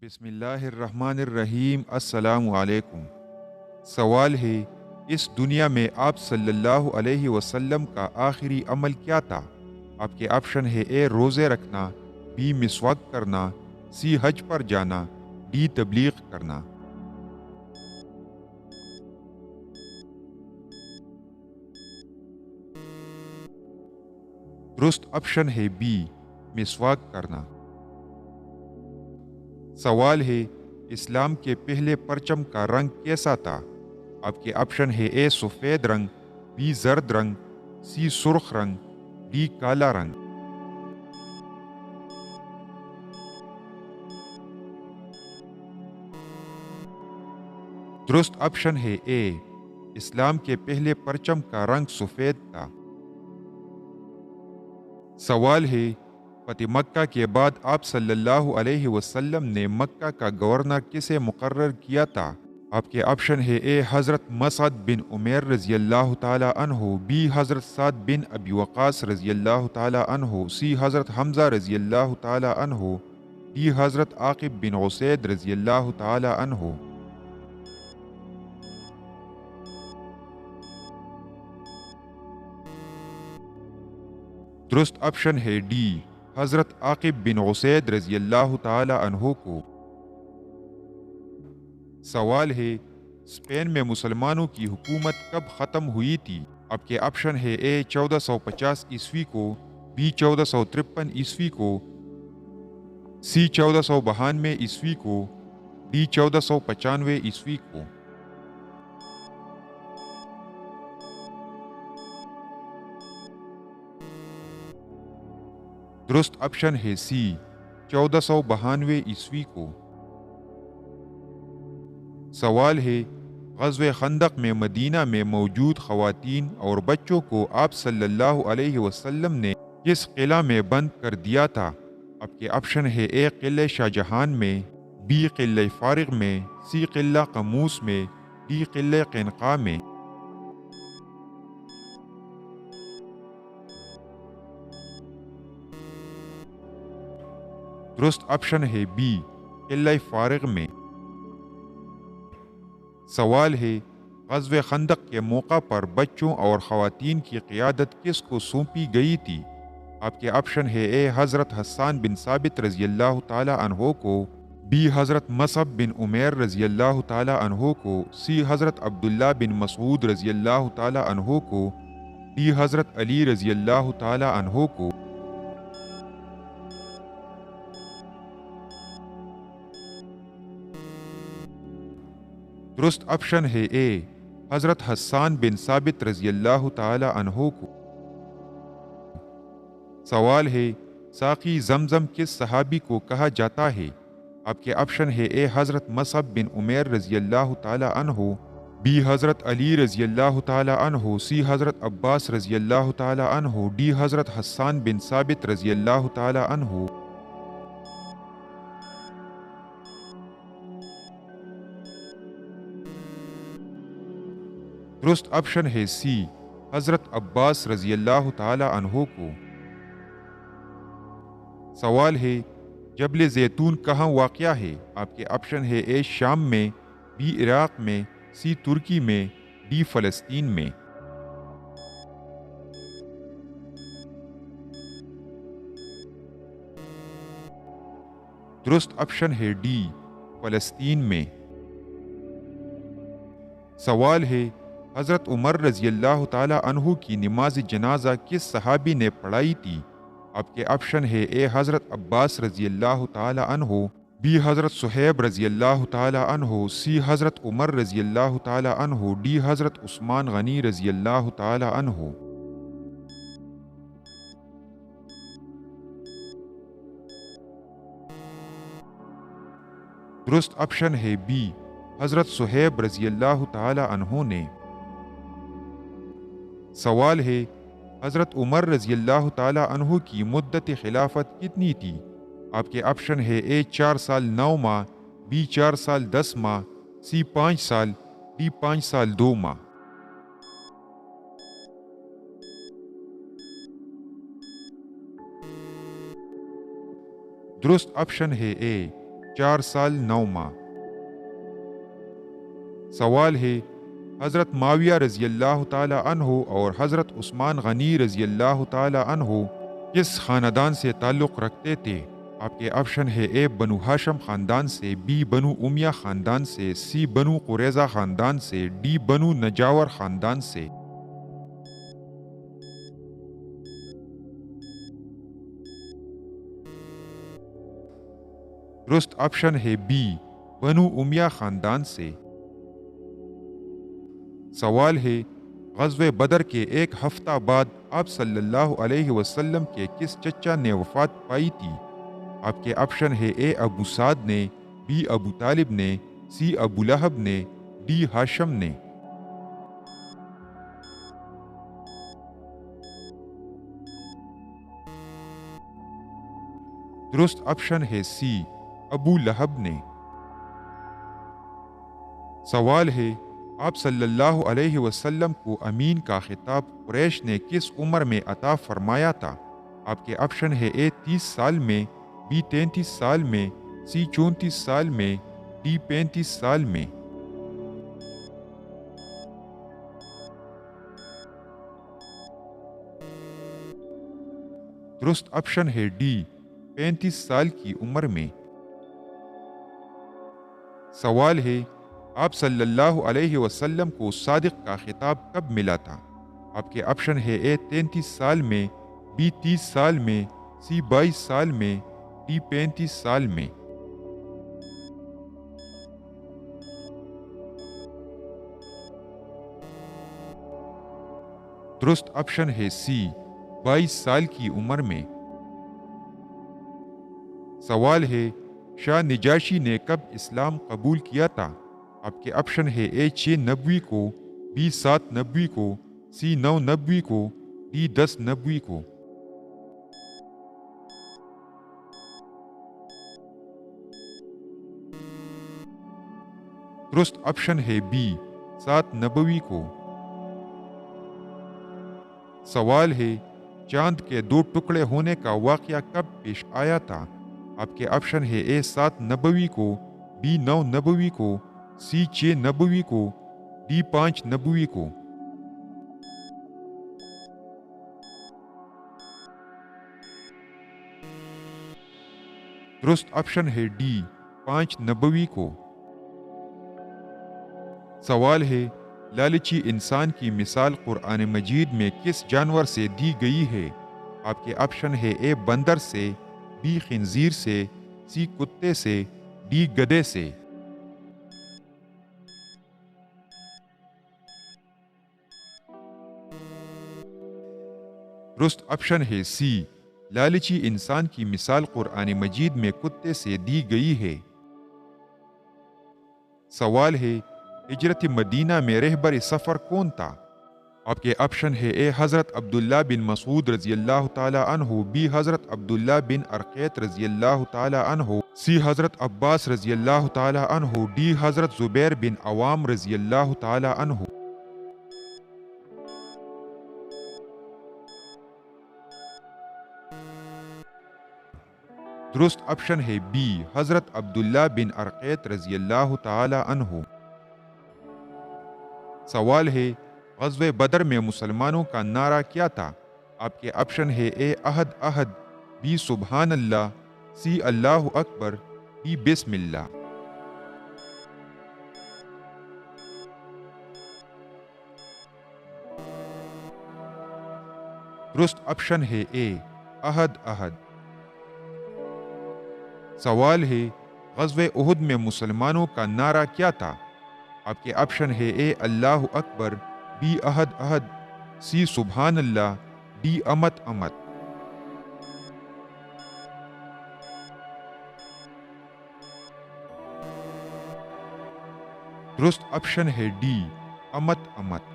بسم اللہ الرحمن الرحیم۔ السلام علیکم۔ سوال ہے، اس دنیا میں آپ صلی اللہ علیہ وسلم کا آخری عمل کیا تھا؟ آپ کے آپشن ہے: اے روزے رکھنا، بی مسواک کرنا، سی حج پر جانا، ڈی تبلیغ کرنا۔ درست آپشن ہے بی، مسواک کرنا۔ سوال ہے، اسلام کے پہلے پرچم کا رنگ کیسا تھا؟ آپ کے آپشن ہے: اے سفید رنگ، بی زرد رنگ، سی سرخ رنگ، ڈی کالا رنگ۔ درست آپشن ہے اے، اسلام کے پہلے پرچم کا رنگ سفید تھا۔ سوال ہے، فتح مکہ کے بعد آپ صلی اللہ علیہ وسلم نے مکہ کا گورنر کسے مقرر کیا تھا؟ آپ کے آپشن ہے: اے حضرت مصعب بن عمیر رضی اللہ تعالی عنہ، بی حضرت سعد بن ابی وقاص رضی اللہ تعالی عنہ، سی حضرت حمزہ رضی اللہ تعالی عنہ، ڈی حضرت عاقب بن عسید رضی اللہ تعالی عنہ۔ درست آپشن ہے ڈی، حضرت عاقب بن عسید رضی اللہ تعالی عنہ کو۔ سوال ہے، اسپین میں مسلمانوں کی حکومت کب ختم ہوئی تھی؟ آپ کے آپشن ہے: اے 1450 عیسوی کو، بی 1453 عیسوی کو، سی 1492 عیسوی کو، ڈی 1495 عیسوی کو۔ درست آپشن ہے سی، 1492 عیسوی کو۔ سوال ہے، غزوہ خندق میں مدینہ میں موجود خواتین اور بچوں کو آپ صلی اللہ علیہ وسلم نے کس قلعہ میں بند کر دیا تھا؟ آپ کے آپشن ہے: اے قلعہ شاہجہان میں، بی قلعہ فارغ میں، سی قلعہ قموس میں، ڈی قلعہ قینقاع میں۔ درست آپشن ہے بی، قلعہ فارغ میں۔ سوال ہے، غزوہ خندق کے موقع پر بچوں اور خواتین کی قیادت کس کو سونپی گئی تھی؟ آپ کے آپشن ہے: اے حضرت حسان بن ثابت رضی اللہ تعالی عنہ کو، بی حضرت مصعب بن عمیر رضی اللہ تعالی عنہ کو، سی حضرت عبداللہ بن مسعود رضی اللہ تعالی عنہ کو، ڈی حضرت علی رضی اللہ تعالی عنہ کو۔ درست آپشن ہے اے، حضرت حسان بن ثابت رضی اللہ تعالی عنہ کو۔ سوال ہے، ساقی زمزم کس صحابی کو کہا جاتا ہے؟ آپ کے آپشن ہے: اے حضرت مصعب بن عمیر رضی اللہ تعالی عنہ، بی حضرت علی رضی اللہ تعالی عنہ، سی حضرت عباس رضی اللہ تعالی عنہ، ڈی حضرت حسان بن ثابت رضی اللہ تعالی عنہ۔ درست آپشن ہے سی، حضرت عباس رضی اللہ تعالی عنہ کو۔ سوال ہے، جبل زیتون کہاں واقع ہے؟ آپ کے آپشن ہے: اے شام میں، بی عراق میں، سی ترکی میں، ڈی فلسطین میں۔ درست آپشن ہے ڈی، فلسطین میں۔ سوال ہے، حضرت عمر رضی اللہ تعالی عنہ کی نماز جنازہ کس صحابی نے پڑھائی تھی؟ آپ کے آپشن ہے: اے حضرت عباس رضی اللہ تعالی عنہ، بی حضرت صہیب رضی اللہ تعالی عنہ، سی حضرت عمر رضی اللہ تعالی عنہ، ڈی حضرت عثمان غنی رضی اللہ تعالی عنہ۔ درست آپشن ہے بی، حضرت صہیب رضی اللہ تعالی عنہ نے۔ سوال ہے، حضرت عمر رضی اللہ تعالی عنہ کی مدت خلافت کتنی تھی؟ آپ کے آپشن ہے: اے 4 سال 9 ماہ، بی 4 سال 10 ماہ، سی 5 سال، ڈی 5 سال 2 ماہ۔ درست آپشن ہے اے، 4 سال 9 ماہ۔ سوال ہے حضرت معاویہ رضی اللہ تعالی عنہ اور حضرت عثمان غنی رضی اللہ تعالی عنہ کس خاندان سے تعلق رکھتے تھے؟ آپ کے آپشن ہے اے بنو ہاشم خاندان سے، بی بنو امیہ خاندان سے، سی بنو قریظہ خاندان سے، ڈی بنو نجاور خاندان سے۔ درست آپشن ہے بی بنو امیہ خاندان سے۔ سوال ہے غزوہ بدر کے ایک ہفتہ بعد آپ صلی اللہ علیہ وسلم کے کس چچا نے وفات پائی تھی؟ آپ کے آپشن ہے اے ابو سعد نے، بی ابو طالب نے، سی ابو لہب نے، ڈی ہاشم نے۔ درست آپشن ہے سی ابو لہب نے۔ سوال ہے آپ صلی اللہ علیہ وسلم کو امین کا خطاب قریش نے کس عمر میں عطا فرمایا تھا؟ آپ کے آپشن ہے اے 30 سال میں، بی 33 سال میں، سی 34 سال میں، ڈی 35 سال میں۔ درست آپشن ہے ڈی 35 سال کی عمر میں۔ سوال ہے آپ صلی اللہ علیہ وسلم کو صادق کا خطاب کب ملا تھا؟ آپ کے آپشن ہے اے 33 سال میں، بی 30 سال میں، سی 22 سال میں، ڈی 35 سال میں۔ درست آپشن ہے سی 22 سال کی عمر میں۔ سوال ہے شاہ نجاشی نے کب اسلام قبول کیا تھا؟ آپ کے آپشن ہے اے 6 نبوی کو، بی 7 نبوی کو، سی 9 نبوی کو، ڈی 10 نبوی کو۔ درست آپشن ہے بی 7 نبوی کو۔ سوال ہے چاند کے 2 ٹکڑے ہونے کا واقعہ کب پیش آیا تھا؟ آپ کے آپشن ہے اے 7 نبوی کو، بی 9 نبوی کو، سی 6 نبوی کو، ڈی 5 نبوی کو۔ درست آپشن ہے ڈی 5 نبوی کو۔ سوال ہے لالچی انسان کی مثال قرآن مجید میں کس جانور سے دی گئی ہے؟ آپ کے آپشن ہے اے بندر سے، بی خنزیر سے، سی کتے سے، ڈی گدھے سے۔ درست آپشن ہے سی لالچی انسان کی مثال قرآن مجید میں کتے سے دی گئی ہے۔ سوال ہے ہجرت مدینہ میں رہبر سفر کون تھا؟ آپ کے آپشن ہے اے حضرت عبداللہ بن مسعود رضی اللہ تعالی عنہ، بی حضرت عبداللہ بن ارقیت رضی اللہ تعالی عنہ، سی حضرت عباس رضی اللہ تعالی عنہ، ڈی حضرت زبیر بن عوام رضی اللہ تعالی عنہ۔ درست آپشن ہے بی حضرت عبداللہ بن ارقیت رضی اللہ تعالی عنہ۔ سوال ہے غزوہ بدر میں مسلمانوں کا نعرہ کیا تھا؟ آپ کے آپشن ہے اے احد احد، بی سبحان اللہ، سی اللہ اکبر، ڈی بسم اللہ۔ درست آپشن ہے اے احد احد۔ سوال ہے غزوہ احد میں مسلمانوں کا نعرہ کیا تھا؟ آپ کے آپشن ہے اے اللہ اکبر، بی احد احد، سی سبحان اللہ، ڈی امت امت۔ درست آپشن ہے ڈی امت امت۔